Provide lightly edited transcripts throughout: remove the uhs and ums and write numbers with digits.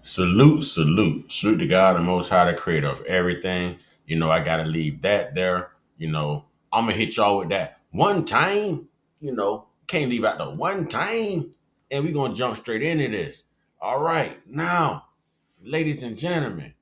Salute, salute. Salute to God, the Most High, the creator of everything. I got to leave that there. I'm going to hit y'all with that one time. Can't leave out the one time. And we're going to jump straight into this. All right. Now, ladies and gentlemen,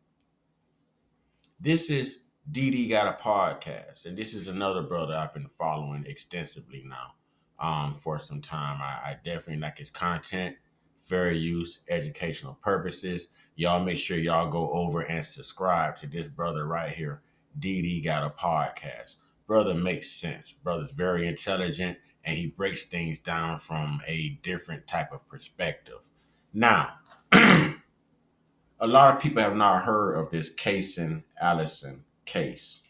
this is DD Got a Podcast. And this is another brother I've been following extensively now for some time. I definitely like his content, fair use, educational purposes. Y'all make sure y'all go over and subscribe to this brother right here. DD Got a Podcast. Brother makes sense. Brother's very intelligent and he breaks things down from a different type of perspective. Now, a lot of people have not heard of this Caysen Allison case.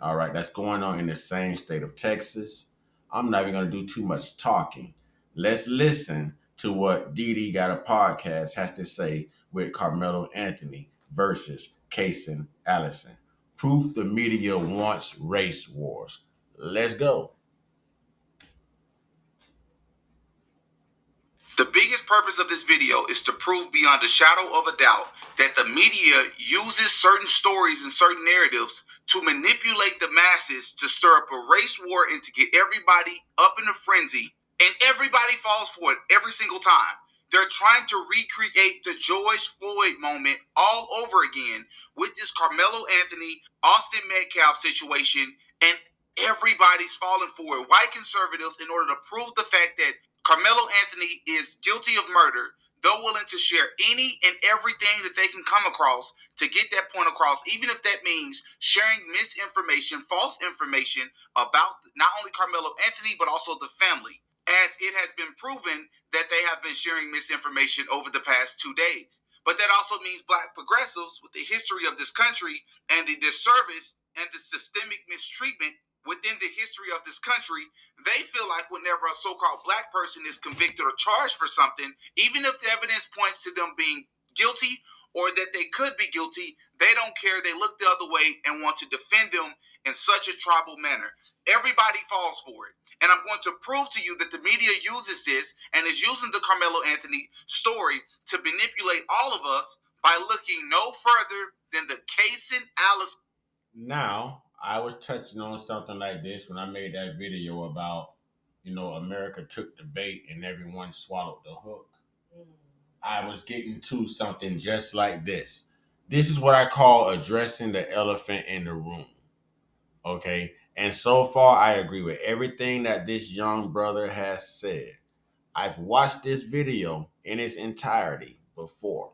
All right, that's going on in the same state of Texas. I'm not even going to do too much talking. Let's listen to what DD Got a Podcast has to say with Carmelo Anthony versus Caysen Allison. Proof the media wants race wars. Let's go. The biggest purpose of this video is to prove beyond a shadow of a doubt that the media uses certain stories and certain narratives to manipulate the masses to stir up a race war and to get everybody up in a frenzy, and everybody falls for it every single time. They're trying to recreate the George Floyd moment all over again with this Carmelo Anthony, Austin Metcalf situation, and everybody's falling for it. White conservatives, in order to prove the fact that Carmelo Anthony is guilty of murder, they're willing to share any and everything that they can come across to get that point across, even if that means sharing misinformation, false information about not only Carmelo Anthony, but also the family, as it has been proven that they have been sharing misinformation over the past 2 days. But that also means Black progressives, with the history of this country and the disservice and the systemic mistreatment within the history of this country, they feel like whenever a so-called Black person is convicted or charged for something, even if the evidence points to them being guilty or that they could be guilty, they don't care. They look the other way and want to defend them in such a tribal manner. Everybody falls for it. And I'm going to prove to you that the media uses this and is using the Carmelo Anthony story to manipulate all of us by looking no further than the Caysen Allison. Now, I was touching on something like this when I made that video about, America took the bait and everyone swallowed the hook. I was getting to something just like this. This is what I call addressing the elephant in the room. Okay. And so far, I agree with everything that this young brother has said. I've watched this video in its entirety before.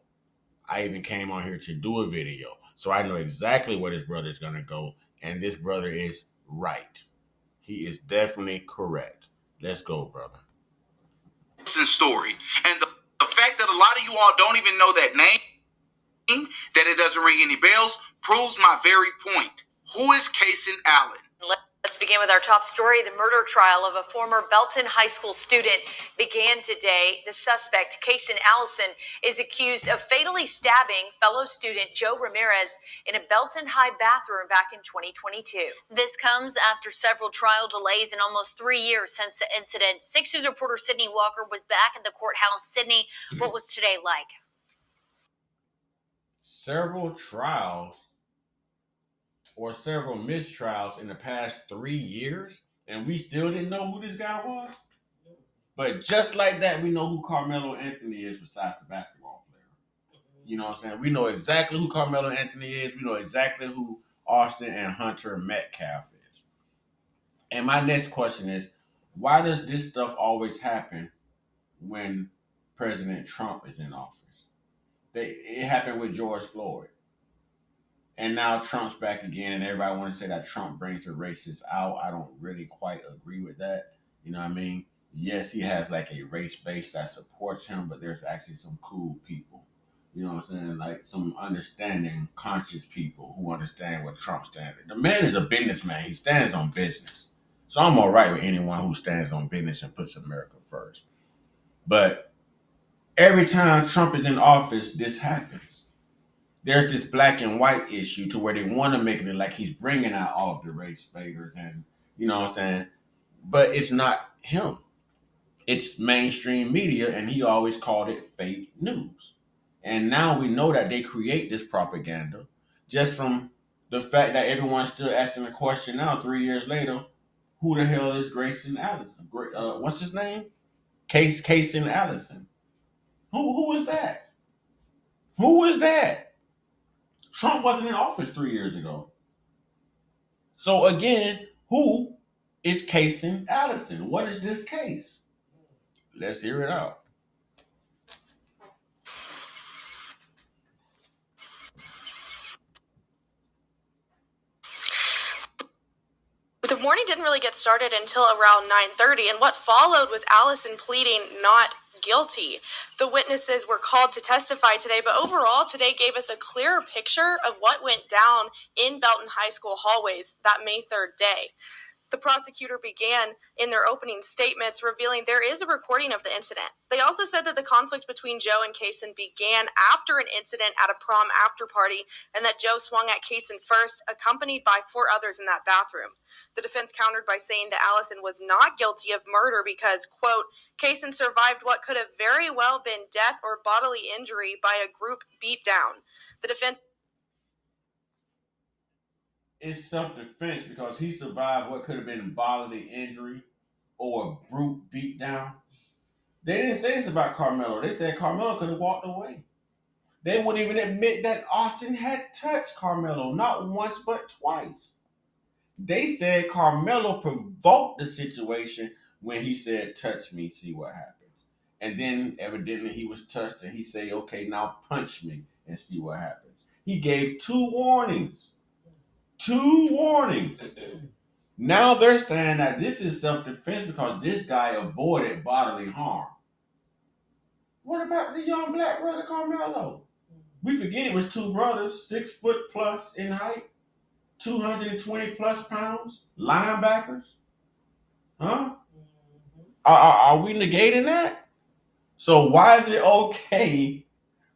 I even came on here to do a video. So I know exactly where this brother is going to go. And this brother is right. He is definitely correct. Let's go, brother. Story. And the fact that a lot of you all don't even know that name, that it doesn't ring any bells, proves my very point. Who is Caysen Allen? Let's begin with our top story. The murder trial of a former Belton High School student began today. The suspect, Caysen Allison, is accused of fatally stabbing fellow student Joe Ramirez in a Belton High bathroom back in 2022. This comes after several trial delays in almost 3 years since the incident. 6 News reporter Sydney Walker was back at the courthouse. Sydney, what was today like? Several trials or several mistrials in the past 3 years, and we still didn't know who this guy was. But just like that, we know who Carmelo Anthony is besides the basketball player. You know what I'm saying? We know exactly who Carmelo Anthony is. We know exactly who Austin and Hunter Metcalf is. And my next question is, why does this stuff always happen when President Trump is in office? It happened with George Floyd. And now Trump's back again, and everybody want to say that Trump brings the racists out. I don't really quite agree with that. You know what I mean? Yes, he has like a race base that supports him, but there's actually some cool people. You know what I'm saying? Like some understanding, conscious people who understand what Trump stands for. The man is a businessman. He stands on business. So I'm all right with anyone who stands on business and puts America first. But every time Trump is in office, this happens. There's this black and white issue to where they want to make it like he's bringing out all of the race baiters and, you know what I'm saying? But it's not him. It's mainstream media, and he always called it fake news. And now we know that they create this propaganda just from the fact that everyone's still asking the question now, 3 years later, who the hell is Caysen Allison? What's his name? Caysen Allison. Who is that? Who is that? Trump wasn't in office 3 years ago. So again, who is Caysen Allison? What is this case? Let's hear it out. The morning didn't really get started until around 9:30, and what followed was Allison pleading not guilty. The witnesses were called to testify today, but overall today gave us a clearer picture of what went down in Belton High School hallways that May 3rd day. The prosecutor began in their opening statements revealing there is a recording of the incident. They also said that the conflict between Joe and Caysen began after an incident at a prom after party, and that Joe swung at Caysen first, accompanied by 4 others in that bathroom. The defense countered by saying that Allison was not guilty of murder because, quote, Caysen survived what could have very well been death or bodily injury by a group beatdown. The defense It's self-defense because he survived what could have been bodily injury or a brute beatdown. They didn't say this about Carmelo. They said Carmelo could have walked away. They wouldn't even admit that Austin had touched Carmelo, not once but twice. They said Carmelo provoked the situation when he said, touch me, see what happens. And then evidently he was touched and he said, okay, now punch me and see what happens. He gave 2 warnings. 2 warnings. Now they're saying that this is self-defense because this guy avoided bodily harm. What about the young black brother Carmelo? We forget it was 2 brothers, 6 foot plus in height, 220 plus pounds, linebackers. Huh? Are we negating that? So why is it okay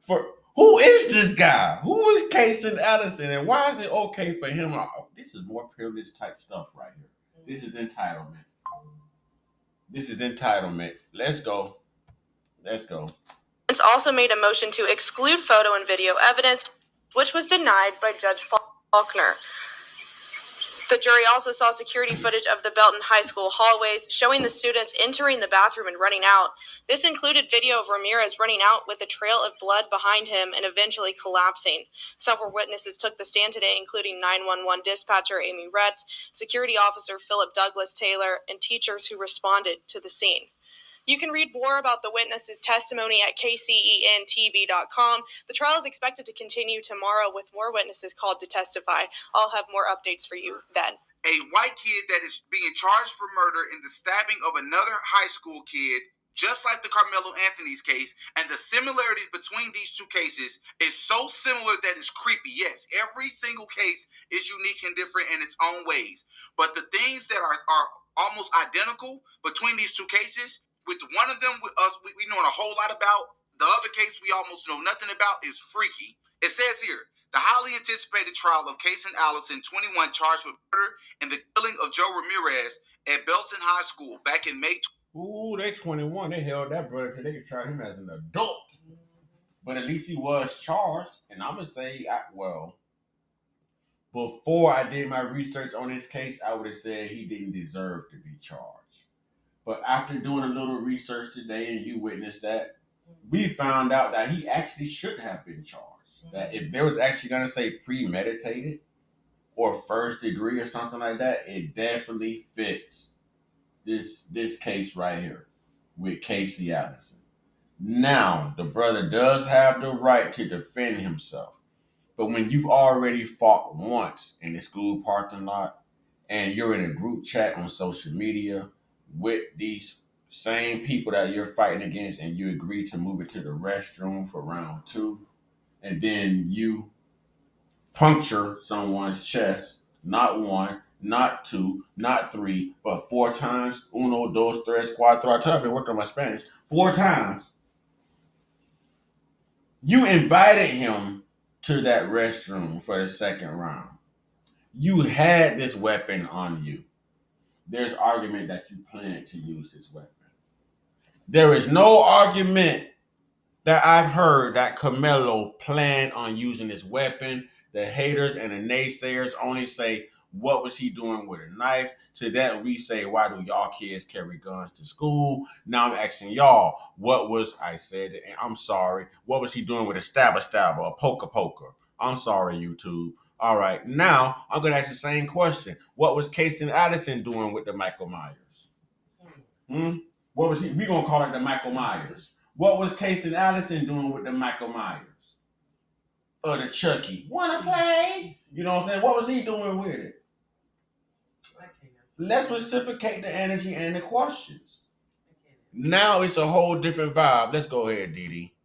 for... Who is this guy? Who is Caysen Allison? And why is it okay for him? This is more privilege type stuff right here. This is entitlement. This is entitlement. Let's go. Let's go. It's also made a motion to exclude photo and video evidence, which was denied by Judge Faulkner. The jury also saw security footage of the Belton High School hallways showing the students entering the bathroom and running out. This included video of Ramirez running out with a trail of blood behind him and eventually collapsing. Several witnesses took the stand today, including 911 dispatcher Amy Retz, security officer Philip Douglas Taylor, and teachers who responded to the scene. You can read more about the witnesses' testimony at kcentv.com. The trial is expected to continue tomorrow with more witnesses called to testify. I'll have more updates for you then. A white kid that is being charged for murder in the stabbing of another high school kid, just like the Carmelo Anthony's case, and the similarities between these 2 cases is so similar that it's creepy. Yes, every single case is unique and different in its own ways, but the things that are almost identical between these 2 cases, with one of them, with us, we know a whole lot about. The other case we almost know nothing about is freaky. It says here, the highly anticipated trial of Caysen Allison, 21, charged with murder and the killing of Joe Ramirez at Belton High School back in May. Ooh, they 21. They held that brother till they could try him as an adult. But at least he was charged. And I'm going to say, before I did my research on this case, I would have said he didn't deserve to be charged. But after doing a little research today, and you witnessed that, we found out that he actually should have been charged. That if there was actually going to say premeditated or first degree or something like that, it definitely fits this case right here with Caysen Allison. Now, the brother does have the right to defend himself. But when you've already fought once in the school parking lot and you're in a group chat on social media with these same people that you're fighting against and you agree to move it to the restroom for round 2, and then you puncture someone's chest, not 1, not 2, not 3, but 4 times. 1, 2, 3, 4. I've been working on my Spanish. 4 times. You invited him to that restroom for the second round. You had this weapon on you. There's argument that you plan to use this weapon. There is no argument that I've heard that Carmelo planned on using this weapon. The haters and the naysayers only say, what was he doing with a knife? To that we say, why do y'all kids carry guns to school? Now I'm asking y'all, what was I'm sorry, what was he doing with a stabber, a poker? I'm sorry, YouTube. All right, now I'm gonna ask the same question. What was Caysen Allison doing with the Michael Myers? What was he? We gonna call it the Michael Myers. What was Caysen Allison doing with the Michael Myers? Or the Chucky? Wanna play? You know what I'm saying? What was he doing with it? Let's reciprocate the energy and the questions. Now it's a whole different vibe. Let's go ahead, Didi.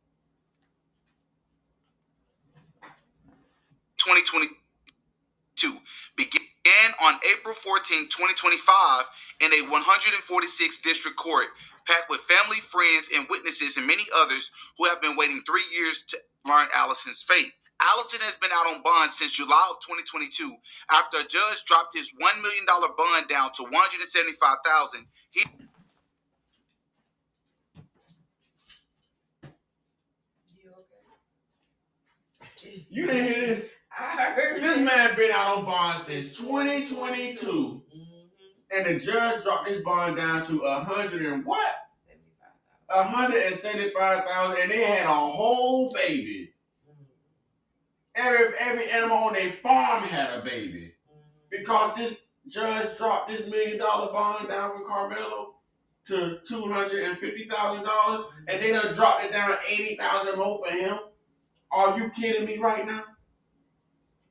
2022 began on April 14, 2025 in a 146 district court packed with family, friends, and witnesses and many others who have been waiting 3 years to learn Allison's fate. Allison has been out on bond since July of 2022 after a judge dropped his $1 million bond down to $175,000. You didn't hear this? I heard this man been out on bond since 2022, and the judge dropped his bond down to $175,000, and they had a whole baby. Every animal on their farm had a baby because this judge dropped this $1 million bond down from Carmelo to $250,000, and they done dropped it down $80,000 more for him. Are you kidding me right now?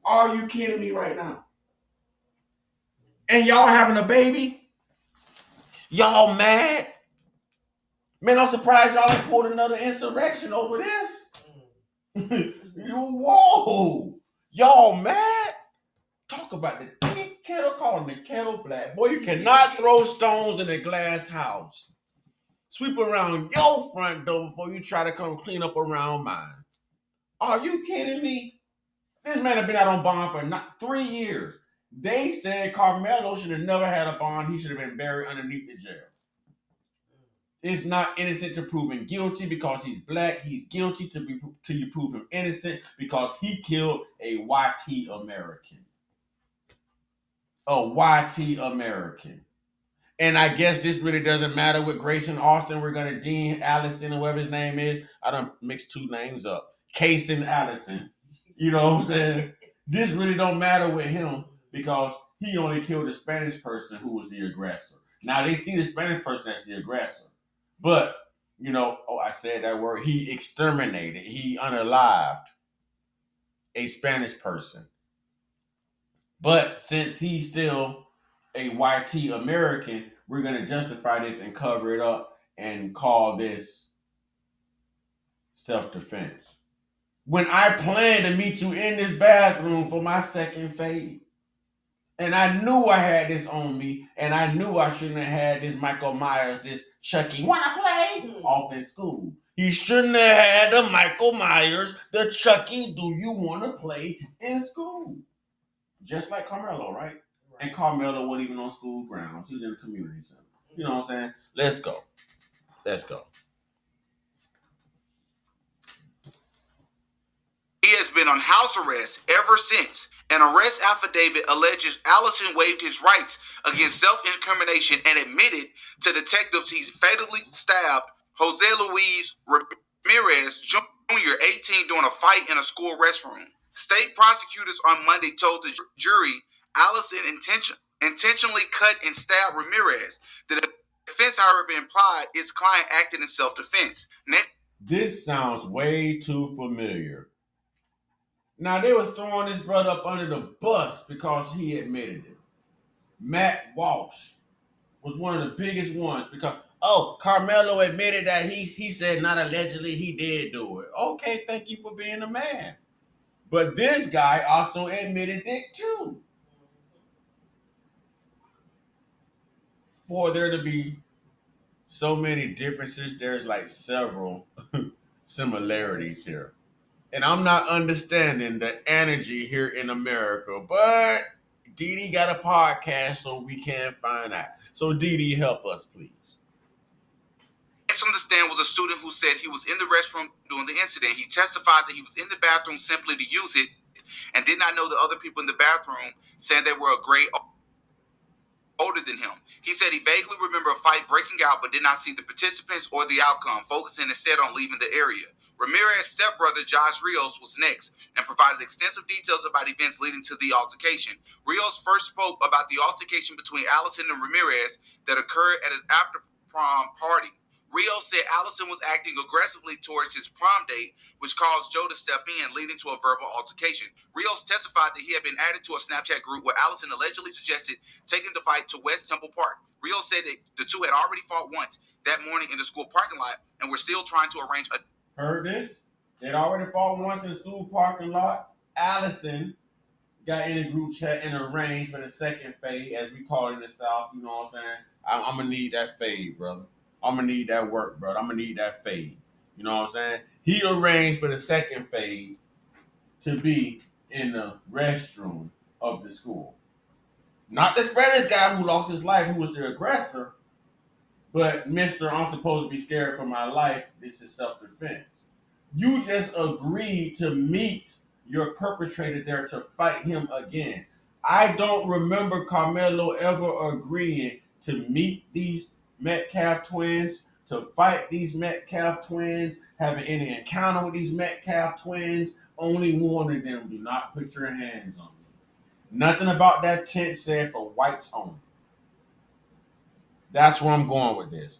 Are you kidding me right now? And y'all having a baby? Y'all mad? Man, I'm surprised y'all ain't pulled another insurrection over this. Whoa! Y'all mad? Talk about the kettle, calling the kettle black. Boy, you cannot throw stones in a glass house. Sweep around your front door before you try to come clean up around mine. Are you kidding me? This man has been out on bond for 3 years. They said Carmelo should have never had a bond. He should have been buried underneath the jail. It's not innocent to prove him guilty because he's black. He's guilty till you prove him innocent because he killed a YT American. A YT American. And I guess this really doesn't matter with Grayson Austin. We're going to Dean Allison, or whatever his name is. I done mixed two names up. Caysen Allison. You know what I'm saying? This really don't matter with him because he only killed the Spanish person who was the aggressor. Now, they see the Spanish person as the aggressor. But, I said that word. He exterminated. He unalived a Spanish person. But since he's still a YT American, we're going to justify this and cover it up and call this self-defense. When I planned to meet you in this bathroom for my second fade, and I knew I had this on me, and I knew I shouldn't have had this Michael Myers, this Chucky, wanna play? Off in school. He shouldn't have had the Michael Myers, the Chucky, do you wanna play in school? Just like Carmelo, right? And Carmelo wasn't even on school grounds. He was in the community center. You know what I'm saying? Let's go. He has been on house arrest ever since. An arrest affidavit alleges Allison waived his rights against self-incrimination and admitted to detectives he fatally stabbed Jose Luis Ramirez Jr., 18, during a fight in a school restroom. State prosecutors on Monday told the jury Allison intentionally cut and stabbed Ramirez. The defense, however, implied his client acted in self-defense. This sounds way too familiar. Now, they was throwing this brother up under the bus because he admitted it. Matt Walsh was one of the biggest ones because, Carmelo admitted that he said not allegedly, he did do it. Okay, thank you for being a man. But this guy also admitted it too. For there to be so many differences, there's like several similarities here. And I'm not understanding the energy here in America, but Didi got a podcast so we can find out. So Didi, help us, please. Next on the stand was a student who said he was in the restroom during the incident. He testified that he was in the bathroom simply to use it and did not know the other people in the bathroom, saying they were a grade older than him. He said he vaguely remembered a fight breaking out but did not see the participants or the outcome, focusing instead on leaving the area. Ramirez's stepbrother, Josh Rios, was next and provided extensive details about events leading to the altercation. Rios first spoke about the altercation between Allison and Ramirez that occurred at an after-prom party. Rios said Allison was acting aggressively towards his prom date, which caused Joe to step in, leading to a verbal altercation. Rios testified that he had been added to a Snapchat group where Allison allegedly suggested taking the fight to West Temple Park. Rios said that the two had already fought once that morning in the school parking lot and were still trying to arrange a... Heard this? They'd already fought once in the school parking lot. Allison got in a group chat and arranged for the second fade, as we call it in the South. You know what I'm saying? I'm going to need that fade, brother. I'm going to need that work, brother. I'm going to need that fade. You know what I'm saying? He arranged for the second fade to be in the restroom of the school. Not the Spanish guy who lost his life, who was the aggressor, but Mr. I'm supposed to be scared for my life. This is self-defense. You just agreed to meet your perpetrator there to fight him again. I don't remember Carmelo ever agreeing to meet these Metcalf twins, to fight these Metcalf twins, having any encounter with these Metcalf twins. Only one of them, do not put your hands on me. Nothing about that tent said for whites only. That's where I'm going with this.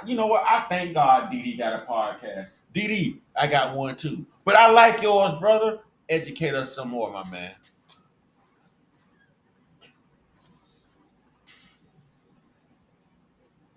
You know what? I thank God Didi got a podcast. Didi, I got one too. But I like yours, brother. Educate us some more, my man.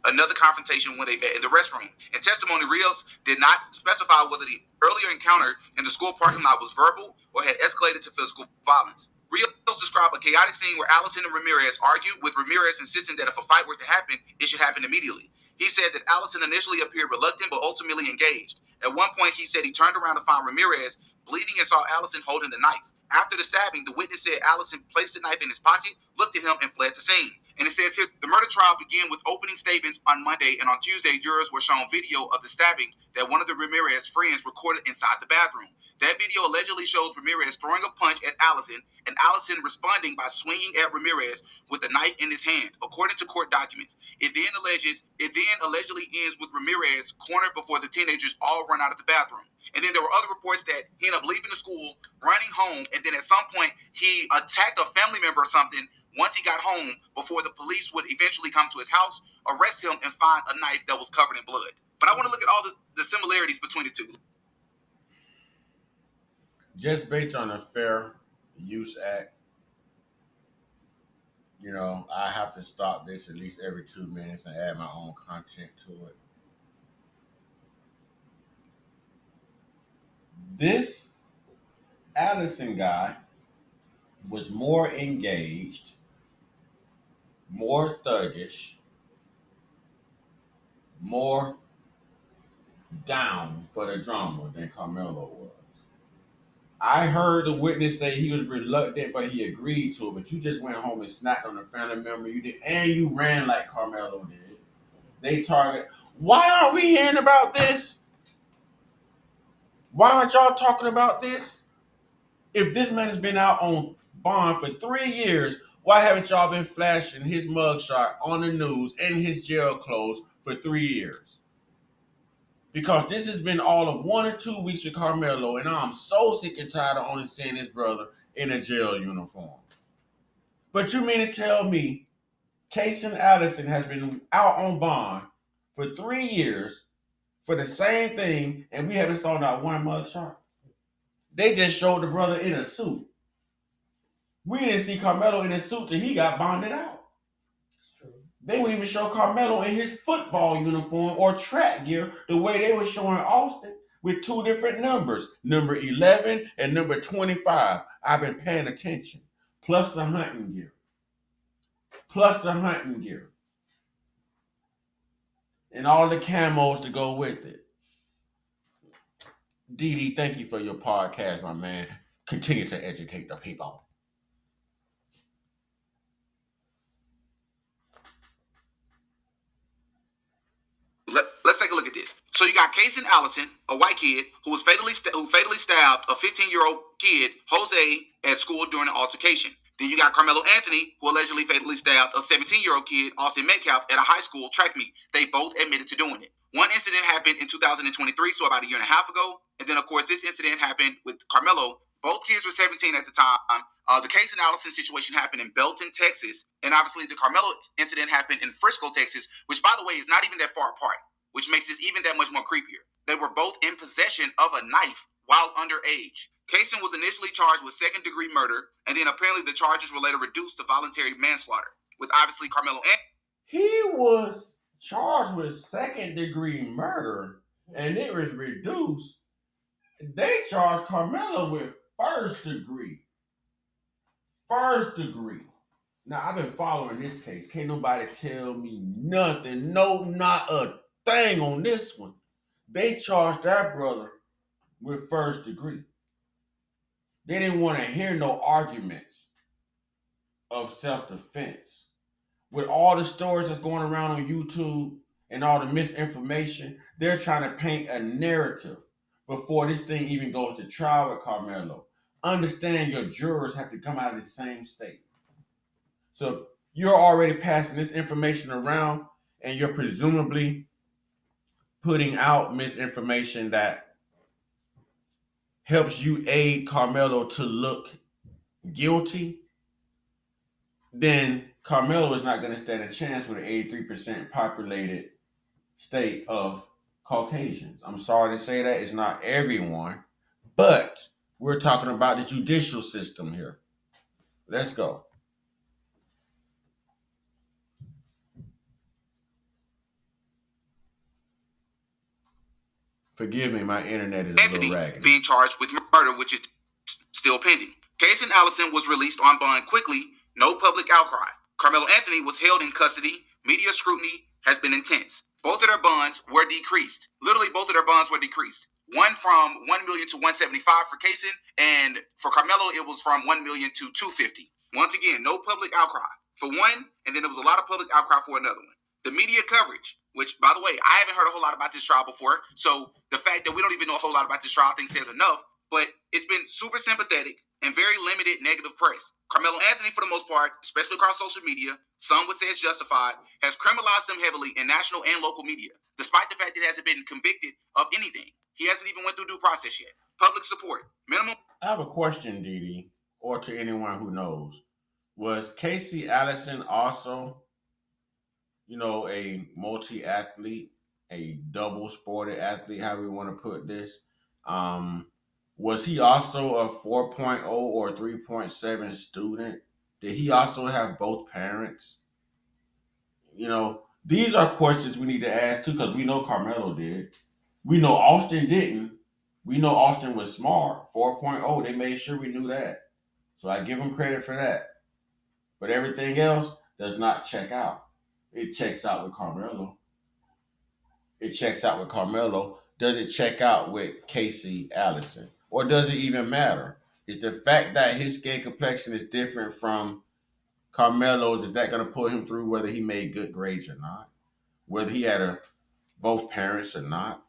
Another confrontation when they met in the restroom. In testimony, Rios did not specify whether the earlier encounter in the school parking lot was verbal or had escalated to physical violence. Rios described a chaotic scene where Allison and Ramirez argued, with Ramirez insisting that if a fight were to happen, it should happen immediately. He said that Allison initially appeared reluctant but ultimately engaged. At one point, he said he turned around to find Ramirez bleeding and saw Allison holding the knife. After the stabbing, the witness said Allison placed the knife in his pocket, looked at him, and fled the scene. And it says here, the murder trial began with opening statements on Monday, and on Tuesday, jurors were shown video of the stabbing that one of the Ramirez friends recorded inside the bathroom. That video allegedly shows Ramirez throwing a punch at Allison, and Allison responding by swinging at Ramirez with the knife in his hand, according to court documents. It then allegedly ends with Ramirez cornered before the teenagers all run out of the bathroom. And then there were other reports that he ended up leaving the school, running home, and then at some point he attacked a family member or something once he got home before the police would eventually come to his house, arrest him, and find a knife that was covered in blood. But I want to look at all the similarities between the two. Just based on the Fair Use Act, you know, I have to stop this at least every 2 minutes and add my own content to it. This Allison guy was more engaged, more thuggish, more down for the drama than Carmelo was. I heard the witness say he was reluctant, but he agreed to it. But you just went home and snapped on a family member. You did, and you ran like Carmelo did. They target. Why aren't we hearing about this? Why aren't y'all talking about this? If this man has been out on bond for 3 years, why haven't y'all been flashing his mugshot on the news and his jail clothes for 3 years? Because this has been all of 1 or 2 weeks with Carmelo, and I'm so sick and tired of only seeing his brother in a jail uniform. But you mean to tell me Caysen Allison has been out on bond for 3 years for the same thing, and we haven't saw not one mugshot? They just showed the brother in a suit. We didn't see Carmelo in a suit till he got bonded out. They wouldn't even show Carmelo in his football uniform or track gear the way they were showing Austin with 2 different numbers, number 11 and number 25. I've been paying attention. Plus the hunting gear. And all the camos to go with it. Didi, thank you for your podcast, my man. Continue to educate the people. Let's take a look at So you got Caysen Allison, a white kid who fatally stabbed a 15-year-old kid, Jose, at school during an altercation. Then you got Carmelo Anthony, who allegedly fatally stabbed a 17-year-old kid, Austin Metcalf, at a high school track meet. They both admitted to doing it. One incident happened in 2023, so about a year and a half ago. And then, of course, this incident happened with Carmelo. Both kids were 17 at the time. The Caysen Allison situation happened in Belton, Texas. And obviously, the Carmelo incident happened in Frisco, Texas, which, by the way, is not even that far apart, which makes this even that much more creepier. They were both in possession of a knife while underage. Caysen was initially charged with second-degree murder, and then apparently the charges were later reduced to voluntary manslaughter, with obviously Carmelo He was charged with second-degree murder, and it was reduced. They charged Carmelo with first degree. First degree. Now, I've been following this case. Can't nobody tell me nothing. No, not a thing on this one. They charged that brother with first degree. They didn't want to hear no arguments of self-defense. With all the stories that's going around on YouTube and all the misinformation, they're trying to paint a narrative before this thing even goes to trial with Carmelo. Understand your jurors have to come out of the same state. So you're already passing this information around and you're presumably putting out misinformation that helps you aid Carmelo to look guilty, then Carmelo is not going to stand a chance with an 83% populated state of Caucasians. I'm sorry to say that. It's not everyone, but we're talking about the judicial system here. Let's go. Forgive me, my internet is a little raggedy. Being charged with murder, which is still pending. Caysen Allison was released on bond quickly, no public outcry. Carmelo Anthony was held in custody. Media scrutiny has been intense. Both of their bonds were decreased. Literally, both of their bonds were decreased. One from $1 million to $175 for Caysen, and for Carmelo, it was from $1 million to $250. Once again, no public outcry for one, and then there was a lot of public outcry for another one. The media coverage, which, by the way, I haven't heard a whole lot about this trial before, so the fact that we don't even know a whole lot about this trial, I think says enough, but it's been super sympathetic and very limited negative press. Carmelo Anthony, for the most part, especially across social media, some would say it's justified, has criminalized him heavily in national and local media, despite the fact that he hasn't been convicted of anything. He hasn't even went through due process yet. Public support, minimum. I have a question, Didi, or to anyone who knows. Was Caysen Allison also, a multi-athlete, a double-sported athlete, how we want to put this? Was he also a 4.0 or 3.7 student? Did he also have both parents? These are questions we need to ask too, because we know Carmelo did. We know Austin didn't. We know Austin was smart, 4.0. They made sure we knew that. So I give them credit for that. But everything else does not check out. It checks out with Carmelo. Does it check out with Caysen Allison? Or does it even matter? Is the fact that his skin complexion is different from Carmelo's, is that going to put him through whether he made good grades or not? Whether he had both parents or not?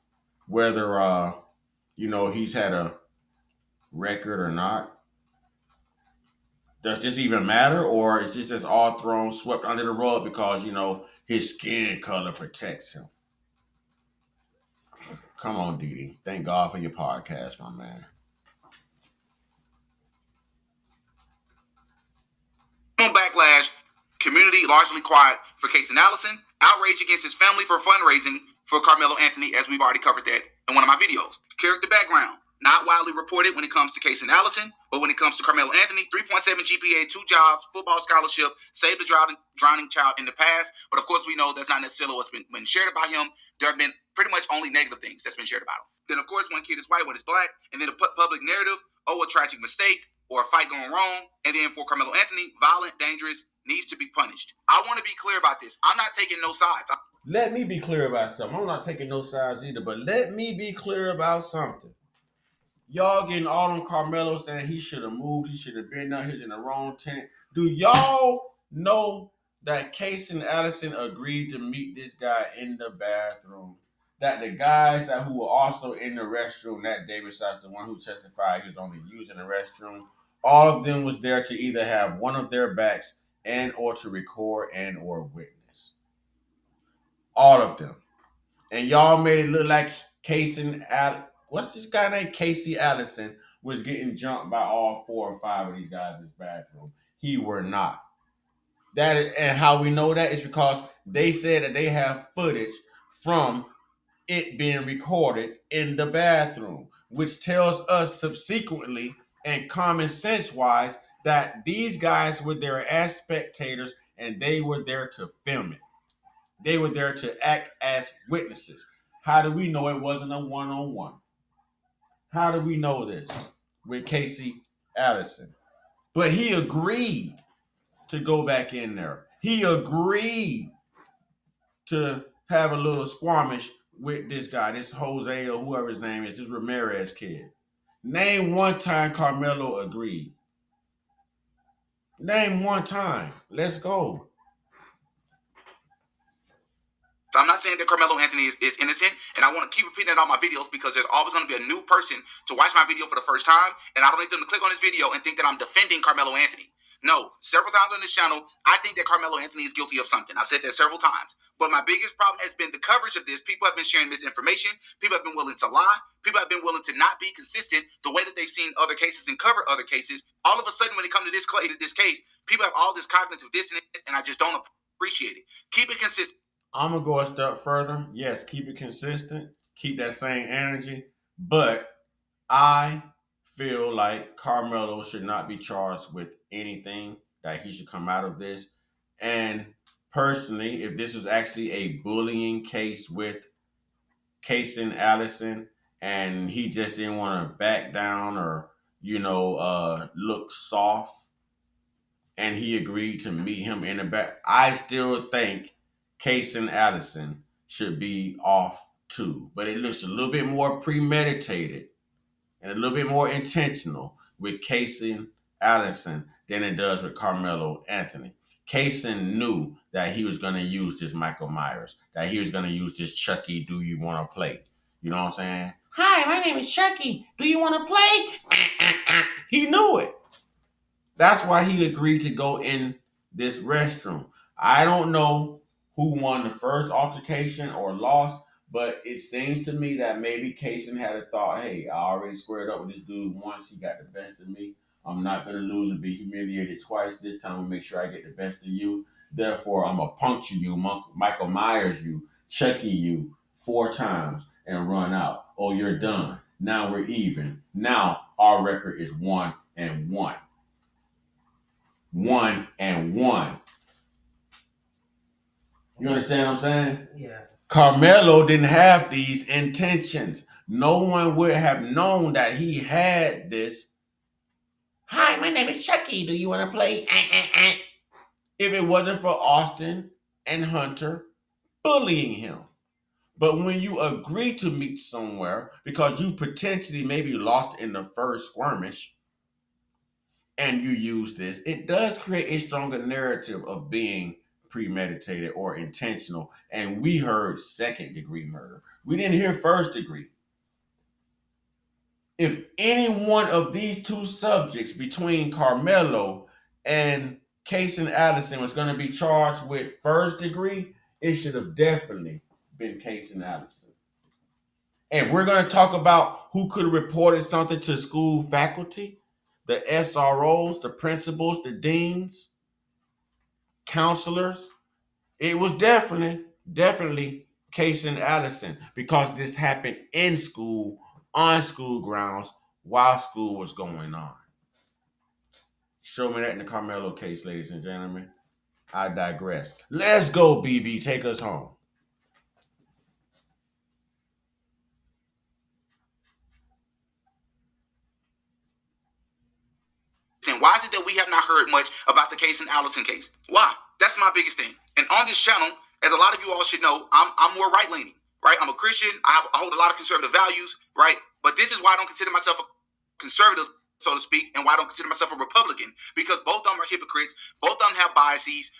Whether, he's had a record or not? Does this even matter? Or is this just all swept under the rug because, his skin color protects him? Come on, Didi. Thank God for your podcast, my man. Backlash, community largely quiet for Caysen Allison, outrage against his family for fundraising for Carmelo Anthony, as we've already covered that in one of my videos. Character background, not widely reported when it comes to Caysen Allison, but when it comes to Carmelo Anthony, 3.7 GPA, 2 jobs, football scholarship, saved a drowning child in the past. But of course, we know that's not necessarily what's been shared about him. There have been pretty much only negative things that's been shared about him. Then, of course, one kid is white, one is black, and then a public narrative, a tragic mistake, or a fight going wrong. And then for Carmelo Anthony, violent, dangerous, needs to be punished. I want to be clear about this. I'm not taking no sides. Let me be clear about something. I'm not taking no sides either, but let me be clear about something. Y'all getting all on Carmelo saying he should have moved, he should have been down here in the wrong tent. Do y'all know that Caysen Allison agreed to meet this guy in the bathroom? that the guys who were also in the restroom that day, besides the one who testified he was only using the restroom, all of them was there to either have one of their backs and or to record and or witness. All of them. And y'all made it look like what's this guy named Caysen Allison was getting jumped by all 4 or 5 of these guys in his bathroom. He were not. And how we know that is because they said that they have footage from it being recorded in the bathroom, which tells us subsequently and common sense wise that these guys were there as spectators and they were there to film it. They were there to act as witnesses. How do we know it wasn't a one-on-one? How do we know this with Caysen Allison? But he agreed to go back in there. He agreed to have a little squamish with this guy, this Jose or whoever his name is, this Ramirez kid. Name one time Carmelo agreed. Name one time. Let's go. So I'm not saying that Carmelo Anthony is innocent, and I want to keep repeating it on my videos because there's always going to be a new person to watch my video for the first time, and I don't need them to click on this video and think that I'm defending Carmelo Anthony. No, several times on this channel, I think that Carmelo Anthony is guilty of something. I've said that several times. But my biggest problem has been the coverage of this. People have been sharing misinformation. People have been willing to lie. People have been willing to not be consistent the way that they've seen other cases and cover other cases. All of a sudden, when it comes to this case, people have all this cognitive dissonance, and I just don't appreciate it. Keep it consistent. I'm going to go a step further. Yes, keep it consistent. Keep that same energy. But I feel like Carmelo should not be charged with anything, that he should come out of this. And personally, if this was actually a bullying case with Caysen Allison and he just didn't want to back down or, look soft, and he agreed to meet him in the back, I still think Caysen Allison should be off too. But it looks a little bit more premeditated and a little bit more intentional with Caysen Allison than it does with Carmelo Anthony. Caysen knew that he was going to use this Michael Myers, that he was going to use this Chucky, do you want to play? You know what I'm saying? Hi, my name is Chucky. Do you want to play? He knew it. That's why he agreed to go in this restroom. I don't know who won the first altercation or lost, but it seems to me that maybe Caysen had a thought, hey, I already squared up with this dude once. He got the best of me. I'm not going to lose and be humiliated twice. This time I'm going to make sure I get the best of you. Therefore, I'm going to puncture you, Michael Myers you, Chucky you 4 times and run out. Oh, you're done. Now we're even. Now our record is 1-1. 1-1. You understand what I'm saying? Yeah. Carmelo didn't have these intentions. No one would have known that he had this. Hi, my name is Chucky. Do you want to play? If it wasn't for Austin and Hunter bullying him. But when you agree to meet somewhere because you potentially maybe lost in the first skirmish, and you use this, it does create a stronger narrative of being premeditated or intentional. And we heard 2nd-degree murder. We didn't hear 1st-degree. If any one of these 2 subjects between Carmelo and Caysen Allison was going to be charged with 1st-degree, it should have definitely been Caysen Allison. And if we're going to talk about who could have reported something to school faculty, the SROs, the principals, the deans, counselors, it was definitely Caysen Allison, because this happened in school, on school grounds, while school was going on. Show me that in the Carmelo case, ladies and gentlemen. I digress. Let's go, BB. Take us home. And why is it that we have not heard much about the Caysen Allison case? Why? That's my biggest thing. And on this channel, as a lot of you all should know, I'm more right-leaning, right? I'm a Christian. I hold a lot of conservative values, right? But this is why I don't consider myself a conservative, so to speak, and why I don't consider myself a Republican, because both of them are hypocrites. Both of them have biases.